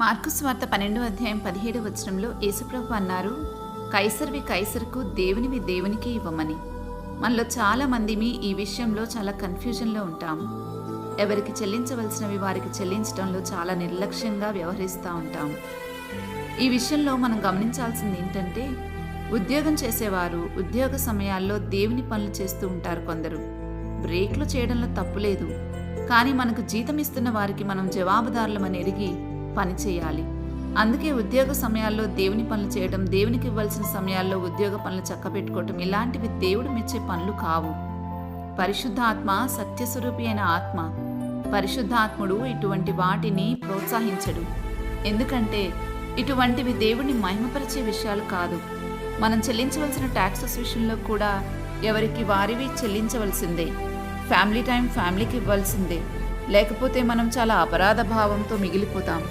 Mark సువార్త 12వ అధ్యాయం 17వ వచనంలో యేసుప్రభు అన్నారు, కైసర్వి కైసరుకు, దేవునివి దేవునికి ఇవ్వమని. మనలో చాలా మందిమి ఈ విషయంలో చాలా కన్ఫ్యూజన్లో ఉంటాము. ఎవరికి చెల్లించవలసినవి వారికి చెల్లించడంలో చాలా నిర్లక్ష్యంగా వ్యవహరిస్తూ ఉంటాము. ఈ విషయంలో మనం గమనించాల్సింది ఏంటంటే, ఉద్యోగం చేసేవారు ఉద్యోగ సమయాల్లో దేవుని పనులు చేస్తూ ఉంటారు. కొందరు బ్రేక్లు చేయడంలో తప్పులేదు, కానీ మనకు జీతం ఇస్తున్న వారికి మనం జవాబుదారులమని ఎరిగి పని చేయాలి. అందుకే ఉద్యోగ సమయాల్లో దేవుని పనులు చేయడం, దేవునికి ఇవ్వాల్సిన సమయాల్లో ఉద్యోగ పనులు చక్కబెట్టుకోవటం ఇలాంటివి దేవుడు మెచ్చే పనులు కావు. పరిశుద్ధ ఆత్మ సత్యస్వరూపి అయిన ఆత్మ. పరిశుద్ధాత్ముడు ఇటువంటి వాటిని ప్రోత్సహించడు. ఎందుకంటే ఇటువంటివి దేవుడిని మహిమపరిచే విషయాలు కాదు. మనం చెల్లించవలసిన ట్యాక్సెస్ విషయంలో కూడా ఎవరికి వారివి చెల్లించవలసిందే. ఫ్యామిలీ టైం ఫ్యామిలీకి ఇవ్వాల్సిందే, లేకపోతే మనం చాలా అపరాధ భావంతో మిగిలిపోతాం.